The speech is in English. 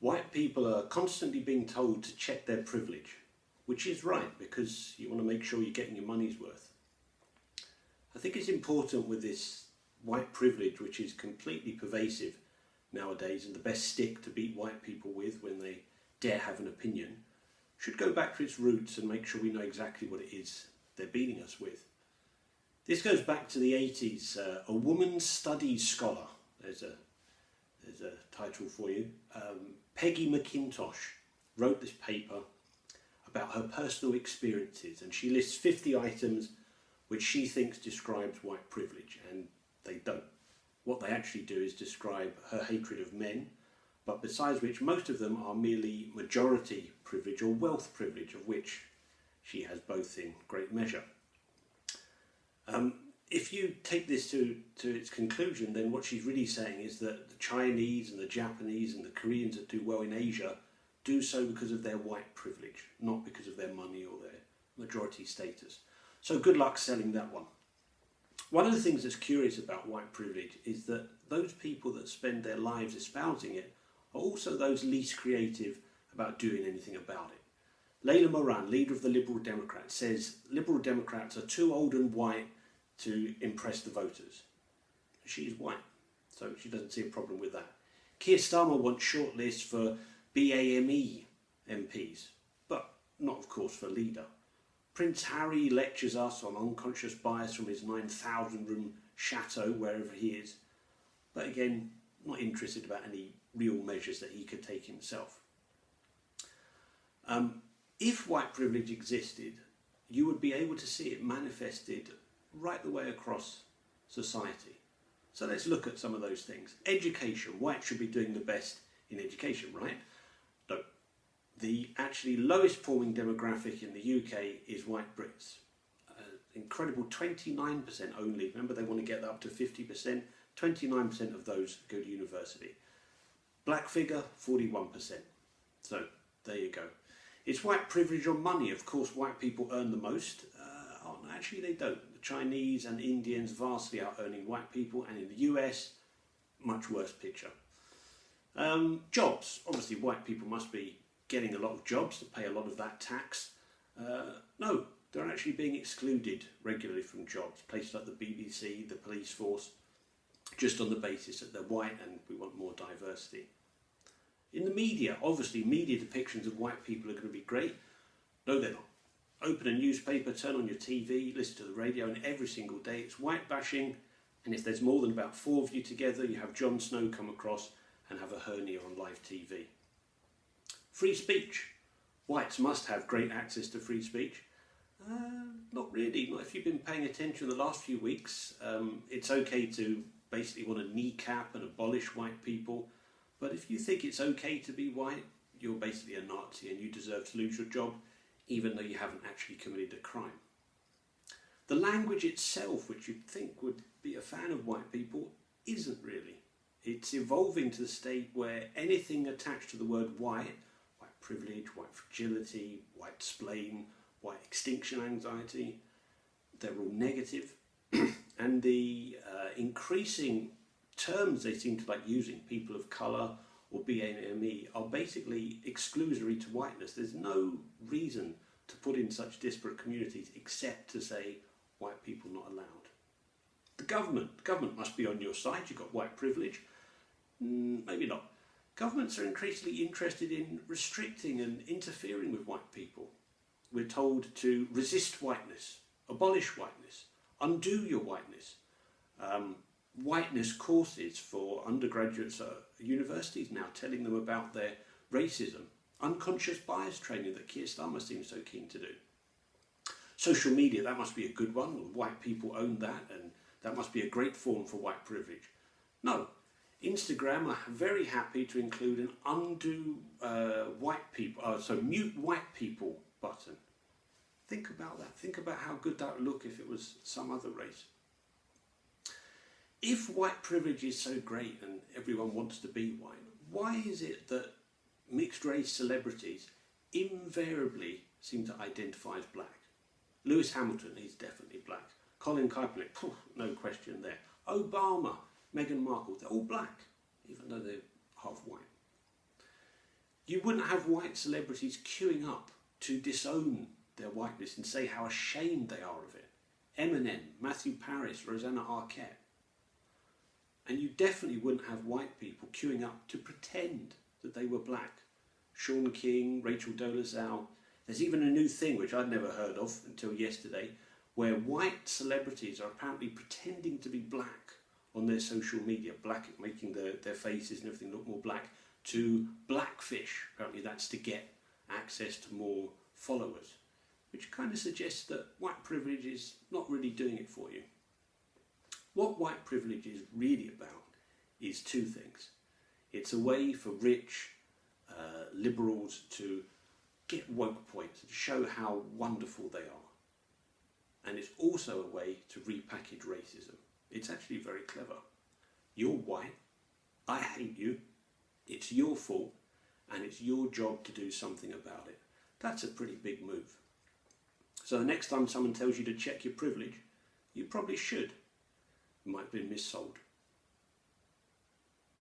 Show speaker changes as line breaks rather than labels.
White people are constantly being told to check their privilege, which is right because you want to make sure you're getting your money's worth. I think it's important with this white privilege, which is completely pervasive nowadays, and the best stick to beat white people with when they dare have an opinion, should go back to its roots and make sure we know exactly what it is they're beating us with. This goes back to the 80s. A woman studies scholar, there's a title for you, Peggy McIntosh wrote this paper about her personal experiences, and she lists 50 items which she thinks describes white privilege, and they don't. What they actually do is describe her hatred of men, but besides which most of them are merely majority privilege or wealth privilege, of which she has both in great measure. If you take this to its conclusion, then what she's really saying is that the Chinese and the Japanese and the Koreans that do well in Asia do so because of their white privilege, not because of their money or their majority status. So good luck selling that one. One of the things that's curious about white privilege is that those people that spend their lives espousing it are also those least creative about doing anything about it. Layla Moran, leader of the Liberal Democrats, says Liberal Democrats are too old and white to impress the voters. She's white, so she doesn't see a problem with that. Keir Starmer wants shortlists for BAME MPs, but not of course for leader. Prince Harry lectures us on unconscious bias from his 9,000 room chateau wherever he is, but again not interested about any real measures that he could take himself. If white privilege existed, you would be able to see it manifested right the way across society. So let's look at some of those things. Education. White should be doing the best in education, right? No. The actually lowest performing demographic in the UK is white Brits. Incredible 29% only. Remember, they want to get that up to 50%. 29% of those go to university. Black figure, 41%. So there you go. It's white privilege on money. Of course, white people earn the most. Actually, they don't. The Chinese and Indians vastly out earning white people, and in the US, much worse picture. Jobs. Obviously, white people must be getting a lot of jobs to pay a lot of that tax. No, they're actually being excluded regularly from jobs. Places like the BBC, the police force, just on the basis that they're white and we want more diversity. In the media, obviously, media depictions of white people are going to be great. No, they're not. Open a newspaper, turn on your TV, listen to the radio, and every single day it's white bashing. And if there's more than about 4 of you together, you have Jon Snow come across and have a hernia on live TV. Free speech. Whites must have great access to free speech. Not really. Not if you've been paying attention the last few weeks. It's okay to basically want to kneecap and abolish white people. But if you think it's okay to be white, you're basically a Nazi and you deserve to lose your job, even though you haven't actually committed a crime. The language itself, which you'd think would be a fan of white people, isn't really. It's evolving to the state where anything attached to the word white privilege, white fragility, white spleen, white extinction anxiety, they're all negative. And the increasing terms they seem to like using, people of colour or BAME, are basically exclusory to whiteness. There's no reason to put in such disparate communities except to say white people not allowed. The government must be on your side. You've got white privilege. Maybe not. Governments are increasingly interested in restricting and interfering with white people. We're told to resist whiteness, abolish whiteness, undo your whiteness. Whiteness courses for undergraduates at universities now, telling them about their racism. Unconscious bias training that Keir Starmer seems so keen to do. Social media, that must be a good one. White people own that, and that must be a great form for white privilege. No. Instagram are very happy to include an undo mute white people button. Think about that. Think about how good that would look if it was some other race. If white privilege is so great and everyone wants to be white, why is it that mixed race celebrities invariably seem to identify as black? Lewis Hamilton, he's definitely black. Colin Kaepernick, no question there. Obama, Meghan Markle, they're all black, even though they're half white. You wouldn't have white celebrities queuing up to disown their whiteness and say how ashamed they are of it. Eminem, Matthew Paris, Rosanna Arquette. And you definitely wouldn't have white people queuing up to pretend that they were black. Sean King, Rachel Dolezal. There's even a new thing which I'd never heard of until yesterday, where white celebrities are apparently pretending to be black on their social media, black, making their faces and everything look more black, to blackfish. Apparently that's to get access to more followers, which kind of suggests that white privilege is not really doing it for you. What white privilege is really about is two things. It's a way for rich liberals to get woke points, to show how wonderful they are. And it's also a way to repackage racism. It's actually very clever. You're white, I hate you, it's your fault, and it's your job to do something about it. That's a pretty big move. So the next time someone tells you to check your privilege, you probably should. You might have been missold.